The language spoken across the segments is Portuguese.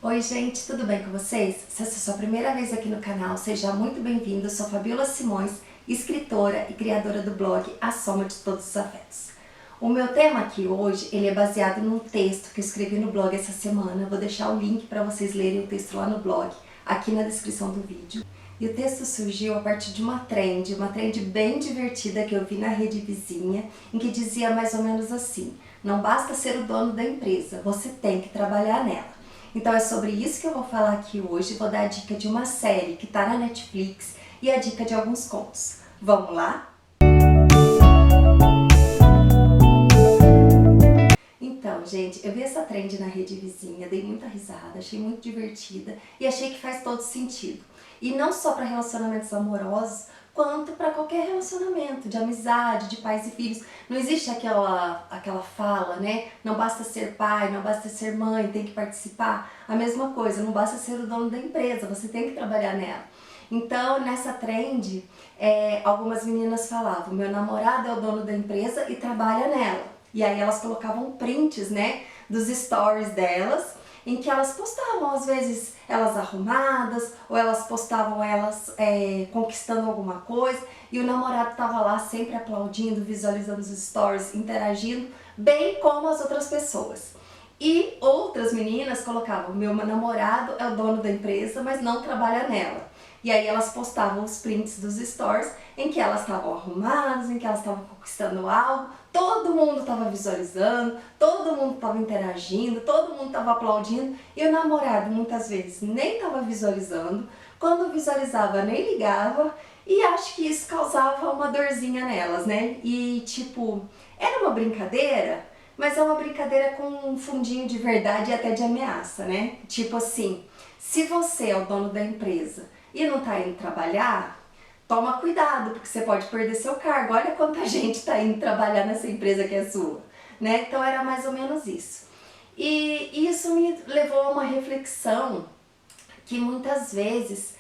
Oi gente, tudo bem com vocês? Se essa é a sua primeira vez aqui no canal, seja muito bem-vindo. Eu sou Fabiola Simões, escritora e criadora do blog A Soma de Todos os Afetos. O meu tema aqui hoje, ele é baseado num texto que eu escrevi no blog essa semana. Eu vou deixar o link para vocês lerem o texto lá no blog, aqui na descrição do vídeo. E o texto surgiu a partir de uma trend bem divertida que eu vi na rede vizinha, em que dizia mais ou menos assim: não basta ser o dono da empresa, você tem que trabalhar nela. Então é sobre isso que eu vou falar aqui hoje. Vou dar a dica de uma série que tá na Netflix e a dica de alguns contos. Vamos lá? Então, gente, eu vi essa trend na rede vizinha, dei muita risada, achei muito divertida e achei que faz todo sentido. E não só para relacionamentos amorosos, quanto para qualquer relacionamento de amizade, de pais e filhos. Não existe aquela fala, né? Não basta ser pai, não basta ser mãe, tem que participar. A mesma coisa, não basta ser o dono da empresa, você tem que trabalhar nela. Então, nessa trend, algumas meninas falavam: meu namorado é o dono da empresa e trabalha nela. E aí elas colocavam prints, né, dos stories delas, em que elas postavam, às vezes, elas arrumadas, ou elas postavam elas conquistando alguma coisa, e o namorado tava lá sempre aplaudindo, visualizando os stories, interagindo, bem como as outras pessoas. E outras meninas colocavam: meu namorado é o dono da empresa, mas não trabalha nela. E aí elas postavam os prints dos stories em que elas estavam arrumadas, em que elas estavam conquistando algo, todo mundo estava visualizando, todo mundo estava interagindo, todo mundo estava aplaudindo, e o namorado muitas vezes nem estava visualizando, quando visualizava nem ligava, e acho que isso causava uma dorzinha nelas, né? E tipo, era uma brincadeira, mas é uma brincadeira com um fundinho de verdade e até de ameaça, né? Tipo assim, se você é o dono da empresa e não tá indo trabalhar, toma cuidado, porque você pode perder seu cargo. Olha quanta gente tá indo trabalhar nessa empresa que é sua, né? Então era mais ou menos isso. E isso me levou a uma reflexão que muitas vezes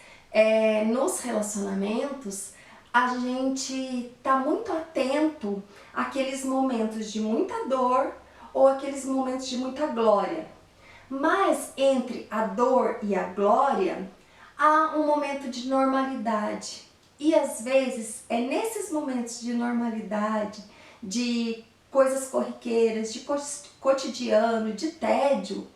nos relacionamentos a gente tá muito atento àqueles momentos de muita dor ou aqueles momentos de muita glória. Mas entre a dor e a glória há um momento de normalidade. E às vezes é nesses momentos de normalidade, de coisas corriqueiras, de cotidiano, de tédio,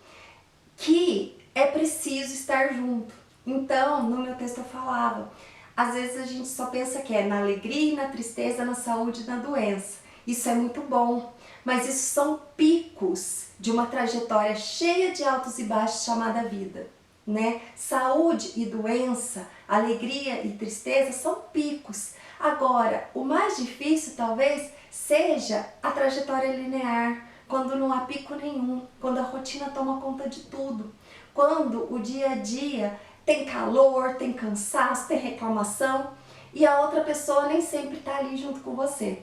que é preciso estar junto. Então, no meu texto eu falava: às vezes a gente só pensa que é na alegria e na tristeza, na saúde e na doença. Isso é muito bom, mas isso são picos de uma trajetória cheia de altos e baixos chamada vida, né? Saúde e doença, alegria e tristeza são picos. Agora, o mais difícil talvez seja a trajetória linear, quando não há pico nenhum, quando a rotina toma conta de tudo, quando o dia a dia tem calor, tem cansaço, tem reclamação e a outra pessoa nem sempre está ali junto com você.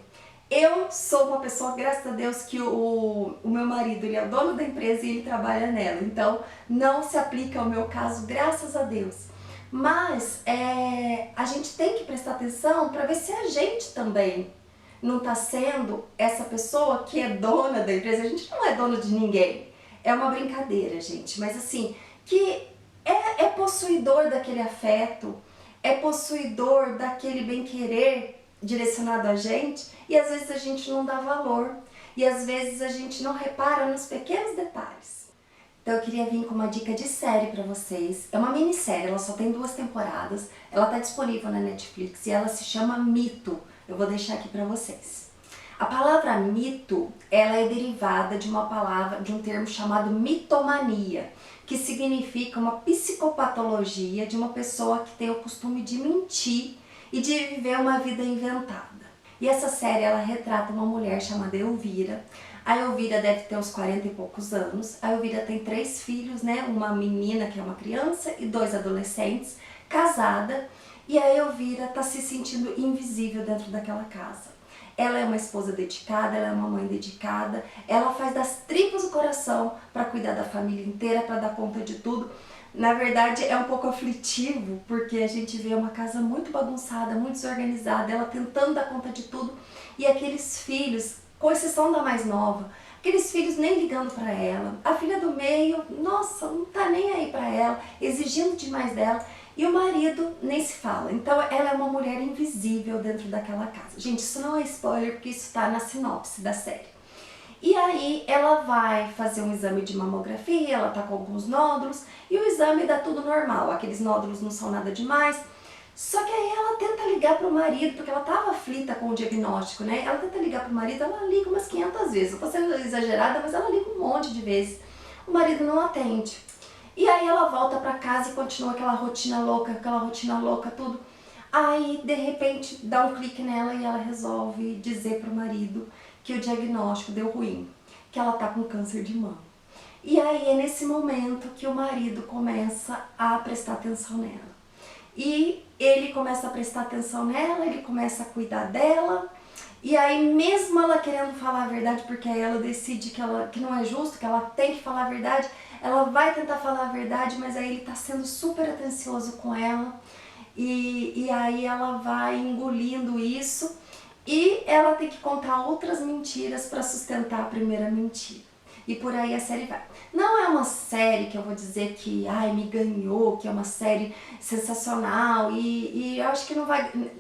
Eu sou uma pessoa, graças a Deus, que o meu marido, ele é o dono da empresa e ele trabalha nela. Então, não se aplica ao meu caso, graças a Deus. Mas a gente tem que prestar atenção para ver se a gente também não está sendo essa pessoa que é dona da empresa. A gente não é dono de ninguém. É uma brincadeira, gente. Mas assim, que é possuidor daquele afeto, é possuidor daquele bem-querer direcionado a gente, e às vezes a gente não dá valor, e às vezes a gente não repara nos pequenos detalhes. Então eu queria vir com uma dica de série pra vocês. É uma minissérie, ela só tem 2 temporadas, ela tá disponível na Netflix e ela se chama Mito. Eu vou deixar aqui pra vocês. A palavra mito, ela é derivada de uma palavra, de um termo chamado mitomania, que significa uma psicopatologia de uma pessoa que tem o costume de mentir e de viver uma vida inventada. E essa série, ela retrata uma mulher chamada Elvira. A Elvira deve ter uns 40 e poucos anos. A Elvira tem 3 filhos, né? Uma menina que é uma criança e 2 adolescentes, casada. E a Elvira tá se sentindo invisível dentro daquela casa. Ela é uma esposa dedicada, ela é uma mãe dedicada, ela faz das tripas do coração para cuidar da família inteira, para dar conta de tudo. Na verdade é um pouco aflitivo, porque a gente vê uma casa muito bagunçada, muito desorganizada, ela tentando dar conta de tudo, e aqueles filhos, com exceção da mais nova, aqueles filhos nem ligando para ela, a filha do meio, nossa, não tá nem aí para ela, exigindo demais dela, e o marido nem se fala. Então ela é uma mulher invisível dentro daquela casa. Gente, isso não é spoiler porque isso tá na sinopse da série. E aí ela vai fazer um exame de mamografia, ela tá com alguns nódulos, e o exame dá tudo normal, aqueles nódulos não são nada demais. Só que aí ela tenta ligar pro marido, porque ela tava aflita com o diagnóstico, né? Ela tenta ligar pro marido, ela liga umas 500 vezes. Eu tô sendo exagerada, mas ela liga um monte de vezes. O marido não atende. E aí ela volta pra casa e continua aquela rotina louca, tudo. Aí, de repente, dá um clique nela e ela resolve dizer pro marido que o diagnóstico deu ruim, que ela tá com câncer de mama. E aí é nesse momento que o marido começa a prestar atenção nela. E ele começa a prestar atenção nela, ele começa a cuidar dela. E aí mesmo ela querendo falar a verdade, porque aí ela decide que não é justo, que ela tem que falar a verdade, ela vai tentar falar a verdade, mas aí ele tá sendo super atencioso com ela. E aí ela vai engolindo isso e ela tem que contar outras mentiras para sustentar a primeira mentira. E por aí a série vai. Não é uma série que eu vou dizer que me ganhou, que é uma série sensacional e eu acho que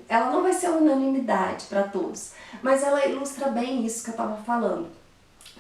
ela não vai ser unanimidade para todos, mas ela ilustra bem isso que eu estava falando.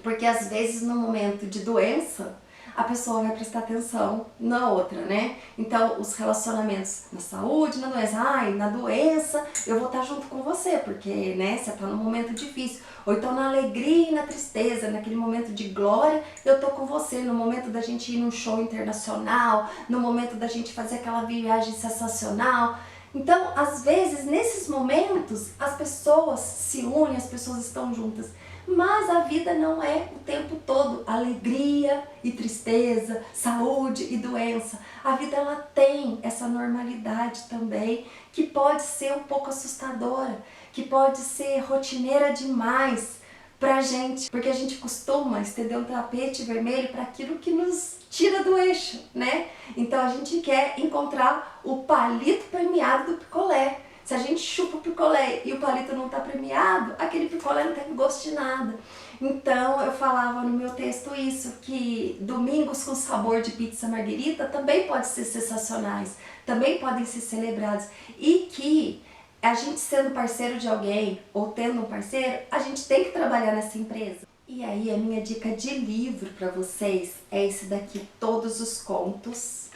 Porque às vezes no momento de doença, a pessoa vai prestar atenção na outra, né? Então, os relacionamentos na saúde, na doença. Na doença eu vou estar junto com você, porque, né, você tá num momento difícil. Ou então na alegria e na tristeza, naquele momento de glória, eu tô com você. No momento da gente ir num show internacional, no momento da gente fazer aquela viagem sensacional. Então, às vezes, nesses momentos, as pessoas se unem, as pessoas estão juntas. Mas a vida não é o tempo todo alegria e tristeza, saúde e doença. A vida ela tem essa normalidade também, que pode ser um pouco assustadora, que pode ser rotineira demais pra gente, porque a gente costuma estender um tapete vermelho para aquilo que nos tira do eixo, né? Então a gente quer encontrar o palito premiado do picolé. Se a gente chupa o picolé e o palito não está premiado, aquele picolé não tem gosto de nada. Então eu falava no meu texto isso, que domingos com sabor de pizza marguerita também podem ser sensacionais, também podem ser celebrados. E que a gente sendo parceiro de alguém ou tendo um parceiro, a gente tem que trabalhar nessa empresa. E aí a minha dica de livro para vocês é esse daqui, Todos os Contos,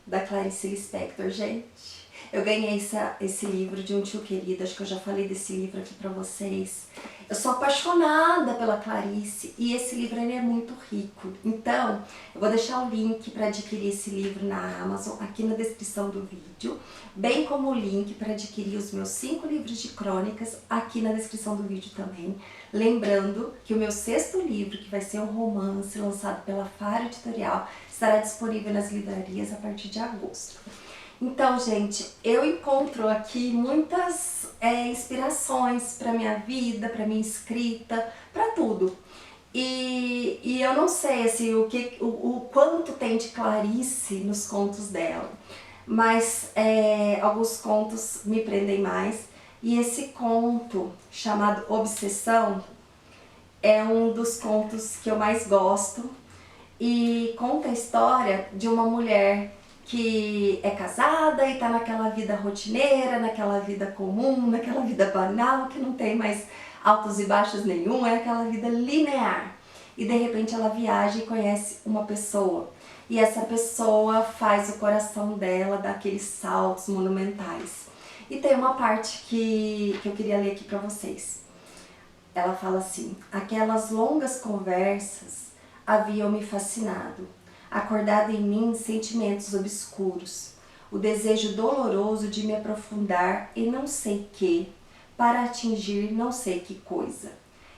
da Clarice Lispector, gente. Eu ganhei esse livro de um tio querido, acho que eu já falei desse livro aqui pra vocês. Eu sou apaixonada pela Clarice e esse livro ele é muito rico. Então, eu vou deixar o link para adquirir esse livro na Amazon aqui na descrição do vídeo, bem como o link para adquirir os meus 5 livros de crônicas aqui na descrição do vídeo também. Lembrando que o meu 6º livro, que vai ser um romance lançado pela Faro Editorial, estará disponível nas livrarias a partir de agosto. Então, gente, eu encontro aqui muitas inspirações para minha vida, para minha escrita, para tudo. E eu não sei assim, o quanto tem de Clarice nos contos dela, mas alguns contos me prendem mais. E esse conto, chamado Obsessão, é um dos contos que eu mais gosto e conta a história de uma mulher que é casada e tá naquela vida rotineira, naquela vida comum, naquela vida banal, que não tem mais altos e baixos nenhum, é aquela vida linear. E de repente ela viaja e conhece uma pessoa. E essa pessoa faz o coração dela dar aqueles saltos monumentais. E tem uma parte que eu queria ler aqui pra vocês. Ela fala assim: aquelas longas conversas haviam me fascinado. Acordado em mim sentimentos obscuros, o desejo doloroso de me aprofundar em não sei que, para atingir não sei que coisa.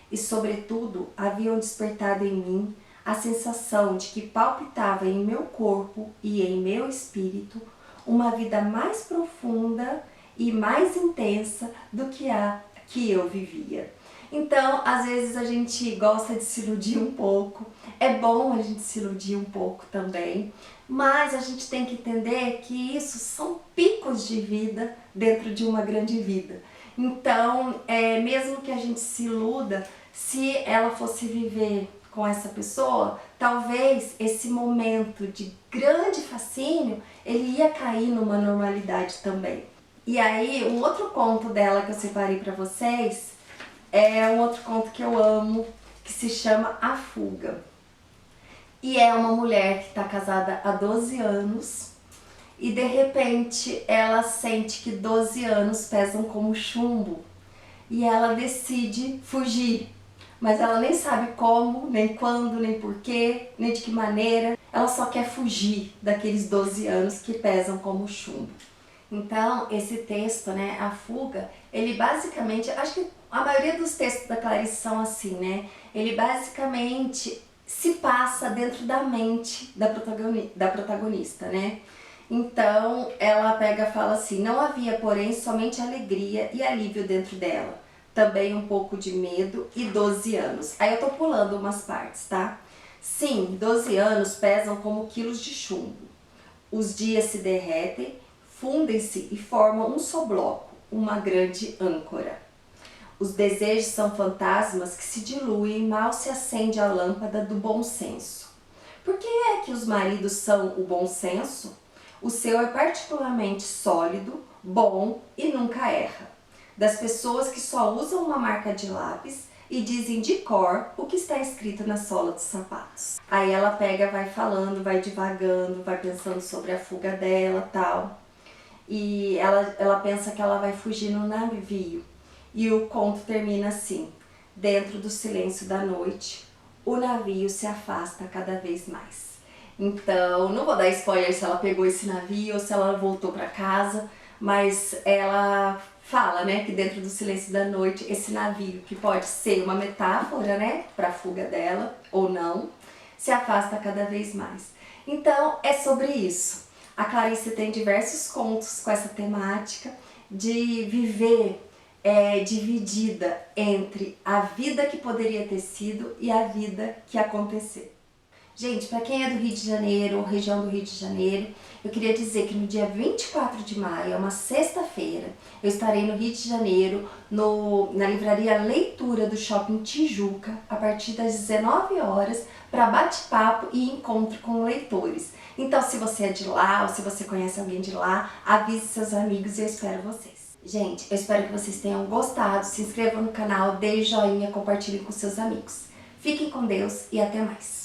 E sobretudo haviam despertado em mim a sensação de que palpitava em meu corpo e em meu espírito uma vida mais profunda e mais intensa do que a que eu vivia. Então, às vezes a gente gosta de se iludir um pouco, é bom a gente se iludir um pouco também, mas a gente tem que entender que isso são picos de vida dentro de uma grande vida. Então, mesmo que a gente se iluda, se ela fosse viver com essa pessoa, talvez esse momento de grande fascínio, ele ia cair numa normalidade também. E aí, um outro conto dela que eu separei pra vocês é um outro conto que eu amo, que se chama A Fuga. E é uma mulher que está casada há 12 anos e de repente ela sente que 12 anos pesam como chumbo e ela decide fugir. Mas ela nem sabe como, nem quando, nem porquê, nem de que maneira. Ela só quer fugir daqueles 12 anos que pesam como chumbo. Então, esse texto, né, A Fuga, ele basicamente, acho que a maioria dos textos da Clarice são assim, né? Ele basicamente se passa dentro da mente da protagonista, né? Então, ela pega e fala assim: não havia, porém, somente alegria e alívio dentro dela. Também um pouco de medo e 12 anos. Aí eu tô pulando umas partes, tá? Sim, 12 anos pesam como quilos de chumbo. Os dias se derretem, fundem-se e formam um só bloco, uma grande âncora. Os desejos são fantasmas que se diluem mal se acende a lâmpada do bom senso. Por que é que os maridos são o bom senso? O seu é particularmente sólido, bom e nunca erra. Das pessoas que só usam uma marca de lápis e dizem de cor o que está escrito na sola dos sapatos. Aí ela pega, vai falando, vai divagando, vai pensando sobre a fuga dela, tal. E ela pensa que ela vai fugir no navio. E o conto termina assim: dentro do silêncio da noite, o navio se afasta cada vez mais. Então, não vou dar spoiler se ela pegou esse navio ou se ela voltou para casa, mas ela fala, né, que dentro do silêncio da noite, esse navio, que pode ser uma metáfora, né, para a fuga dela ou não, se afasta cada vez mais. Então, é sobre isso. A Clarice tem diversos contos com essa temática de viver dividida entre a vida que poderia ter sido e a vida que aconteceu. Gente, para quem é do Rio de Janeiro, ou região do Rio de Janeiro, eu queria dizer que no dia 24 de maio, é uma sexta-feira, eu estarei no Rio de Janeiro, na livraria Leitura do Shopping Tijuca, a partir das 19 horas, para bate-papo e encontro com leitores. Então, se você é de lá, ou se você conhece alguém de lá, avise seus amigos e eu espero vocês. Gente, eu espero que vocês tenham gostado, se inscrevam no canal, dê joinha, compartilhem com seus amigos. Fiquem com Deus e até mais.